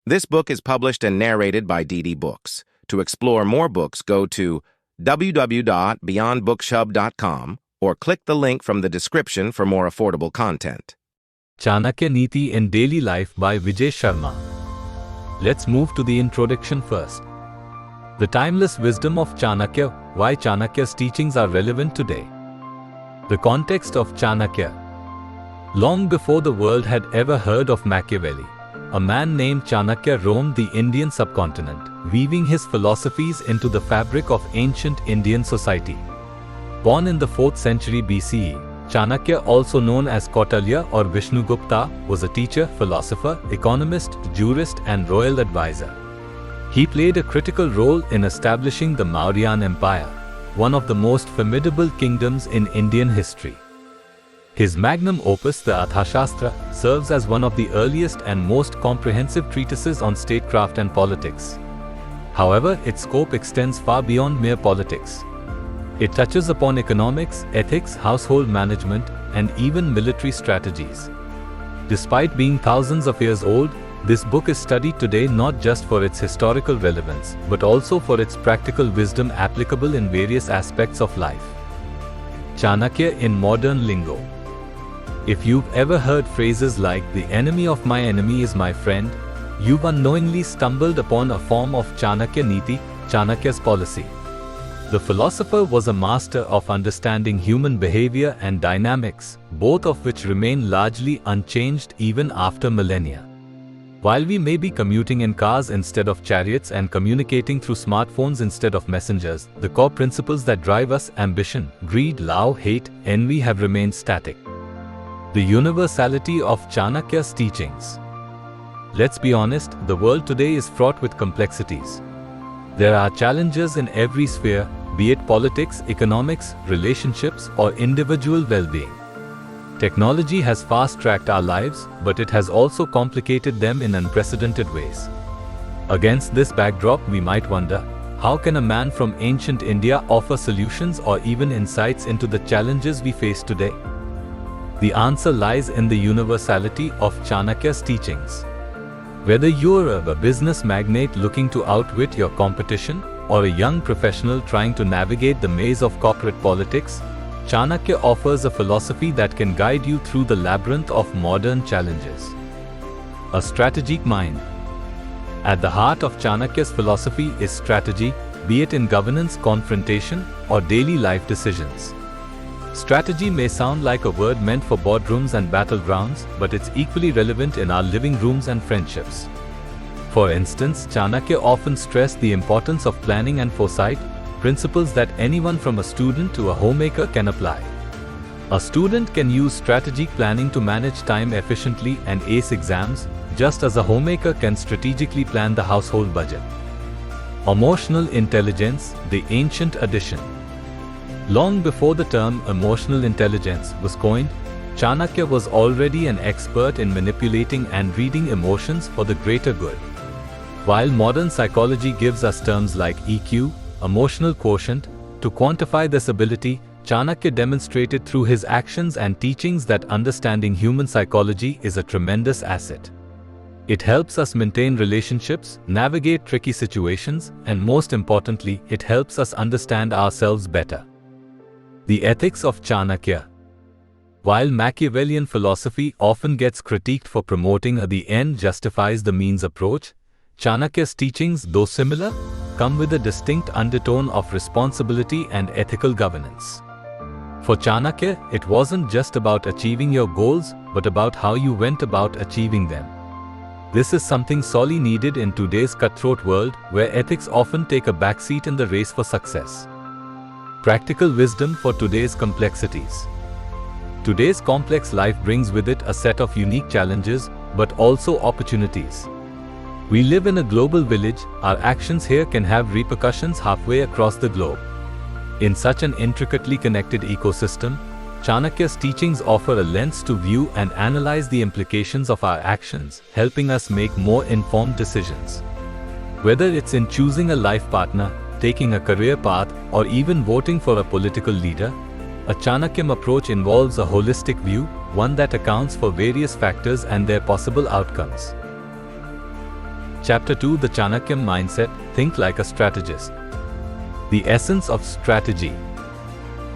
This book is published and narrated by DD Books. To explore more books, go to www.beyondbookshub.com or click the link from the description for more affordable content. Chanakya Niti in Daily Life by Vijay Sharma. Let's move to the introduction first. The timeless wisdom of Chanakya, why Chanakya's teachings are relevant today. The context of Chanakya. Long before the world had ever heard of Machiavelli, a man named Chanakya roamed the Indian subcontinent, weaving his philosophies into the fabric of ancient Indian society. Born in the 4th century BCE, Chanakya, also known as Kautilya or Vishnugupta, was a teacher, philosopher, economist, jurist, and royal advisor. He played a critical role in establishing the Mauryan Empire, one of the most formidable kingdoms in Indian history. His magnum opus, the Arthashastra, serves as one of the earliest and most comprehensive treatises on statecraft and politics. However, its scope extends far beyond mere politics. It touches upon economics, ethics, household management, and even military strategies. Despite being thousands of years old, this book is studied today not just for its historical relevance, but also for its practical wisdom applicable in various aspects of life. Chanakya in modern lingo. If you've ever heard phrases like, "the enemy of my enemy is my friend," you've unknowingly stumbled upon a form of Chanakya Niti, Chanakya's policy. The philosopher was a master of understanding human behavior and dynamics, both of which remain largely unchanged even after millennia. While we may be commuting in cars instead of chariots and communicating through smartphones instead of messengers, the core principles that drive us, ambition, greed, love, hate, envy, have remained static. The universality of Chanakya's teachings. Let's be honest, the world today is fraught with complexities. There are challenges in every sphere, be it politics, economics, relationships, or individual well-being. Technology has fast-tracked our lives, but it has also complicated them in unprecedented ways. Against this backdrop, we might wonder, how can a man from ancient India offer solutions or even insights into the challenges we face today? The answer lies in the universality of Chanakya's teachings. Whether you're a business magnate looking to outwit your competition, or a young professional trying to navigate the maze of corporate politics, Chanakya offers a philosophy that can guide you through the labyrinth of modern challenges. A strategic mind. At the heart of Chanakya's philosophy is strategy, be it in governance, confrontation, or daily life decisions. Strategy may sound like a word meant for boardrooms and battlegrounds, but it's equally relevant in our living rooms and friendships. For instance, Chanakya often stressed the importance of planning and foresight, principles that anyone from a student to a homemaker can apply. A student can use strategic planning to manage time efficiently and ace exams, just as a homemaker can strategically plan the household budget. Emotional intelligence, the ancient addition. Long before the term emotional intelligence was coined, Chanakya was already an expert in manipulating and reading emotions for the greater good. While modern psychology gives us terms like EQ, emotional quotient, to quantify this ability, Chanakya demonstrated through his actions and teachings that understanding human psychology is a tremendous asset. It helps us maintain relationships, navigate tricky situations, and most importantly, it helps us understand ourselves better. The ethics of Chanakya. While Machiavellian philosophy often gets critiqued for promoting a the end justifies the means approach, Chanakya's teachings, though similar, come with a distinct undertone of responsibility and ethical governance. For Chanakya, it wasn't just about achieving your goals, but about how you went about achieving them. This is something sorely needed in today's cutthroat world, where ethics often take a backseat in the race for success. Practical wisdom for today's complexities. Today's complex life brings with it a set of unique challenges, but also opportunities. We live in a global village, our actions here can have repercussions halfway across the globe. In such an intricately connected ecosystem, Chanakya's teachings offer a lens to view and analyze the implications of our actions, helping us make more informed decisions. Whether it's in choosing a life partner, taking a career path, or even voting for a political leader, a Chanakyan approach involves a holistic view, one that accounts for various factors and their possible outcomes. Chapter 2, The Chanakyan Mindset, Think Like a Strategist. The essence of strategy.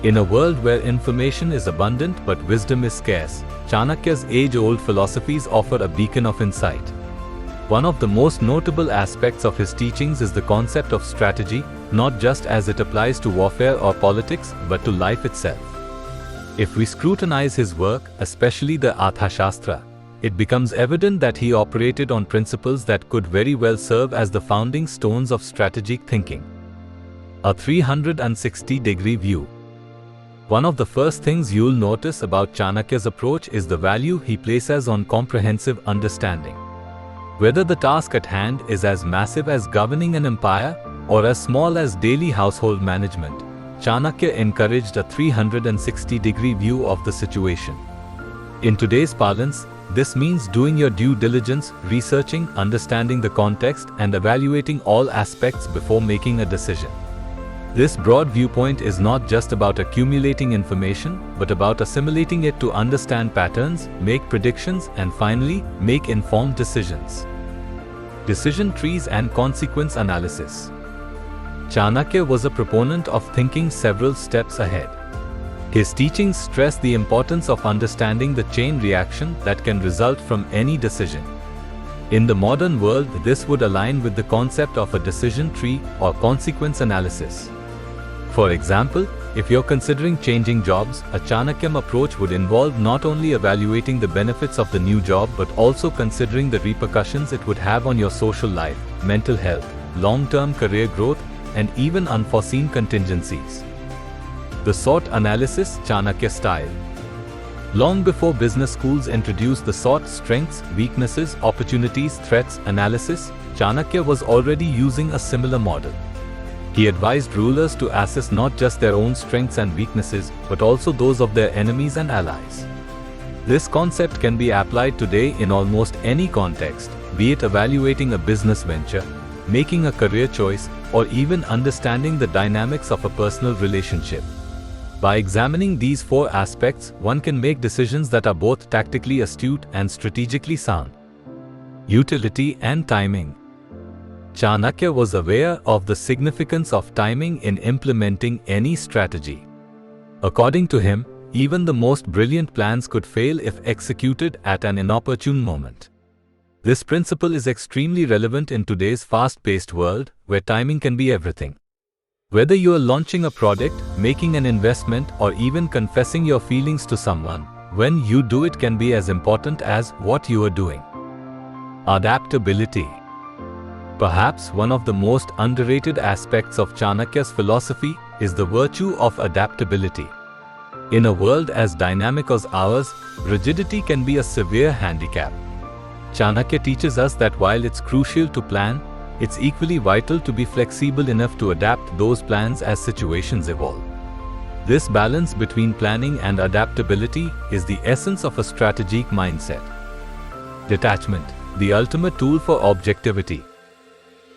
In a world where information is abundant but wisdom is scarce, Chanakya's age-old philosophies offer a beacon of insight. One of the most notable aspects of his teachings is the concept of strategy, not just as it applies to warfare or politics, but to life itself. If we scrutinize his work, especially the Arthashastra, it becomes evident that he operated on principles that could very well serve as the founding stones of strategic thinking. A 360-degree view. One of the first things you'll notice about Chanakya's approach is the value he places on comprehensive understanding. Whether the task at hand is as massive as governing an empire or as small as daily household management, Chanakya encouraged a 360-degree view of the situation. In today's parlance, this means doing your due diligence, researching, understanding the context, and evaluating all aspects before making a decision. This broad viewpoint is not just about accumulating information, but about assimilating it to understand patterns, make predictions, and finally, make informed decisions. Decision trees and consequence analysis. Chanakya was a proponent of thinking several steps ahead. His teachings stress the importance of understanding the chain reaction that can result from any decision. In the modern world, this would align with the concept of a decision tree or consequence analysis. For example, if you're considering changing jobs, a Chanakyan approach would involve not only evaluating the benefits of the new job but also considering the repercussions it would have on your social life, mental health, long-term career growth, and even unforeseen contingencies. The SWOT analysis, Chanakya style. Long before business schools introduced the SWOT, strengths, weaknesses, opportunities, threats analysis, Chanakya was already using a similar model. He advised rulers to assess not just their own strengths and weaknesses, but also those of their enemies and allies. This concept can be applied today in almost any context, be it evaluating a business venture, making a career choice, or even understanding the dynamics of a personal relationship. By examining these four aspects, one can make decisions that are both tactically astute and strategically sound. Utility and timing. Chanakya was aware of the significance of timing in implementing any strategy. According to him, even the most brilliant plans could fail if executed at an inopportune moment. This principle is extremely relevant in today's fast-paced world, where timing can be everything. Whether you are launching a product, making an investment, or even confessing your feelings to someone, when you do it can be as important as what you are doing. Adaptability. Perhaps one of the most underrated aspects of Chanakya's philosophy is the virtue of adaptability. In a world as dynamic as ours, rigidity can be a severe handicap. Chanakya teaches us that while it's crucial to plan, it's equally vital to be flexible enough to adapt those plans as situations evolve. This balance between planning and adaptability is the essence of a strategic mindset. Detachment, the ultimate tool for objectivity.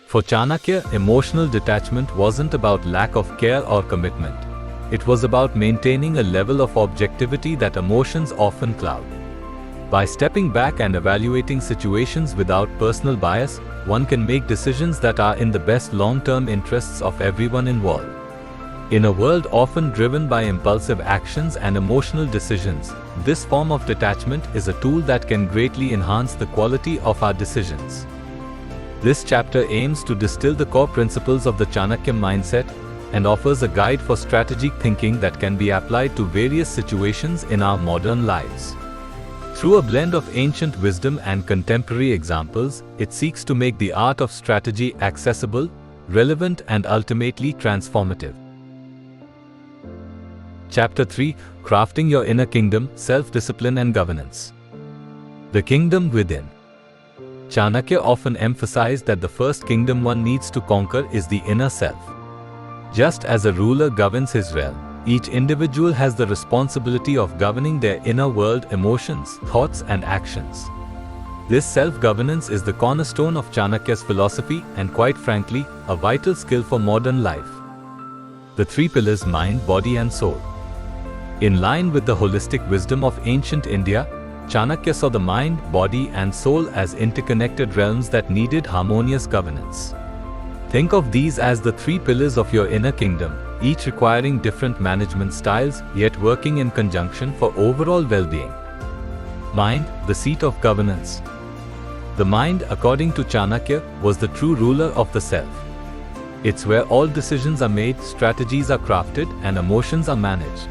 For Chanakya, emotional detachment wasn't about lack of care or commitment. It was about maintaining a level of objectivity that emotions often cloud. By stepping back and evaluating situations without personal bias, one can make decisions that are in the best long-term interests of everyone involved. In a world often driven by impulsive actions and emotional decisions, this form of detachment is a tool that can greatly enhance the quality of our decisions. This chapter aims to distill the core principles of the Chanakyan mindset and offers a guide for strategic thinking that can be applied to various situations in our modern lives. Through a blend of ancient wisdom and contemporary examples, it seeks to make the art of strategy accessible, relevant, and ultimately transformative. Chapter 3, Crafting Your Inner Kingdom, Self-Discipline and Governance. The Kingdom Within. Chanakya often emphasized that the first kingdom one needs to conquer is the inner self. Just as a ruler governs his realm, each individual has the responsibility of governing their inner world, emotions, thoughts, and actions. This self-governance is the cornerstone of Chanakya's philosophy and, quite frankly, a vital skill for modern life. The three pillars: mind, body, and soul. In line with the holistic wisdom of ancient India, Chanakya saw the mind, body, and soul as interconnected realms that needed harmonious governance. Think of these as the three pillars of your inner kingdom, each requiring different management styles, yet working in conjunction for overall well-being. Mind, the seat of governance. The mind, according to Chanakya, was the true ruler of the self. It's where all decisions are made, strategies are crafted, and emotions are managed.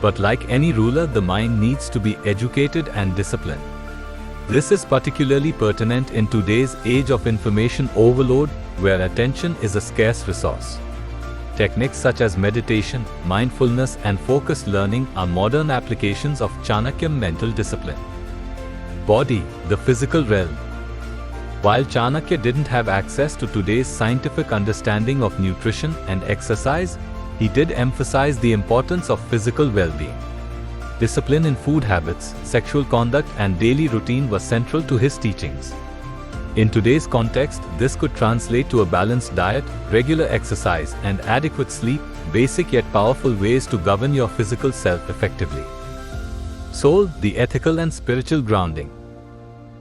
But like any ruler, the mind needs to be educated and disciplined. This is particularly pertinent in today's age of information overload, where attention is a scarce resource. Techniques such as meditation, mindfulness, and focused learning are modern applications of Chanakyan mental discipline. Body, the physical realm. While Chanakya didn't have access to today's scientific understanding of nutrition and exercise, he did emphasize the importance of physical well-being. Discipline in food habits, sexual conduct, and daily routine were central to his teachings. In today's context, this could translate to a balanced diet, regular exercise, and adequate sleep, basic yet powerful ways to govern your physical self effectively. Soul, the ethical and spiritual grounding.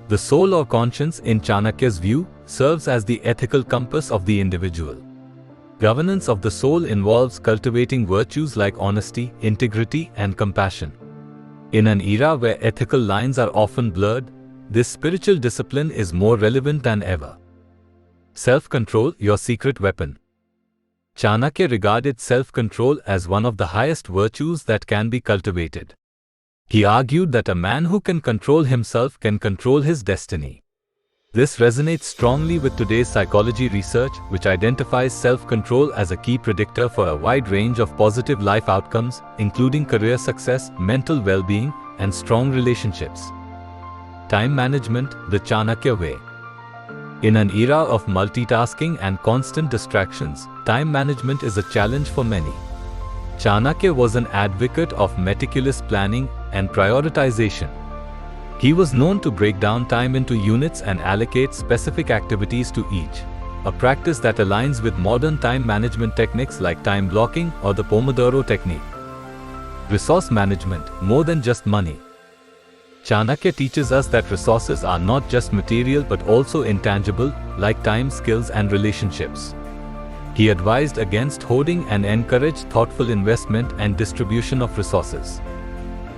The soul or conscience, in Chanakya's view, serves as the ethical compass of the individual. Governance of the soul involves cultivating virtues like honesty, integrity, and compassion. In an era where ethical lines are often blurred, this spiritual discipline is more relevant than ever. Self-control, your secret weapon. Chanakya regarded self-control as one of the highest virtues that can be cultivated. He argued that a man who can control himself can control his destiny. This resonates strongly with today's psychology research, which identifies self-control as a key predictor for a wide range of positive life outcomes, including career success, mental well-being, and strong relationships. Time management, the Chanakya way. In an era of multitasking and constant distractions, time management is a challenge for many. Chanakya was an advocate of meticulous planning and prioritization. He was known to break down time into units and allocate specific activities to each, a practice that aligns with modern time management techniques like time blocking or the Pomodoro technique. Resource management, more than just money. Chanakya teaches us that resources are not just material but also intangible, like time, skills, and relationships. He advised against hoarding and encouraged thoughtful investment and distribution of resources.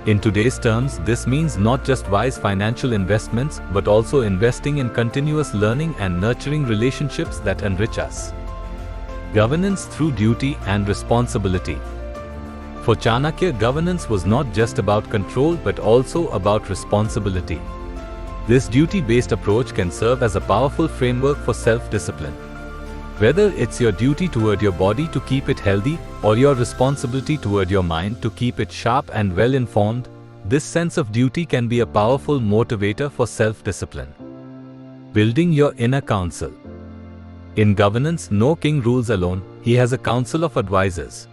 In today's terms, this means not just wise financial investments, but also investing in continuous learning and nurturing relationships that enrich us. Governance through duty and responsibility. For Chanakya, governance was not just about control but also about responsibility. This duty-based approach can serve as a powerful framework for self-discipline. Whether it's your duty toward your body to keep it healthy or your responsibility toward your mind to keep it sharp and well-informed, this sense of duty can be a powerful motivator for self-discipline. Building your inner council. In governance, no king rules alone, he has a council of advisors.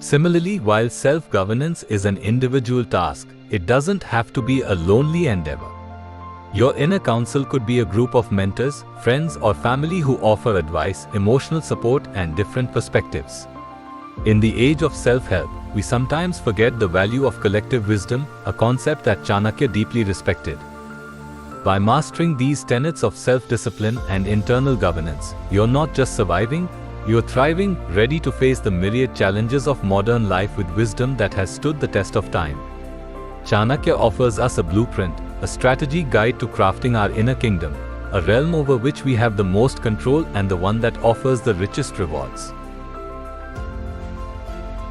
Similarly, while self-governance is an individual task, it doesn't have to be a lonely endeavor. Your inner council could be a group of mentors, friends, or family who offer advice, emotional support, and different perspectives. In the age of self-help, we sometimes forget the value of collective wisdom, a concept that Chanakya deeply respected. By mastering these tenets of self-discipline and internal governance, you're not just surviving, you're thriving, ready to face the myriad challenges of modern life with wisdom that has stood the test of time. Chanakya offers us a blueprint, a strategy guide to crafting our inner kingdom, a realm over which we have the most control and the one that offers the richest rewards.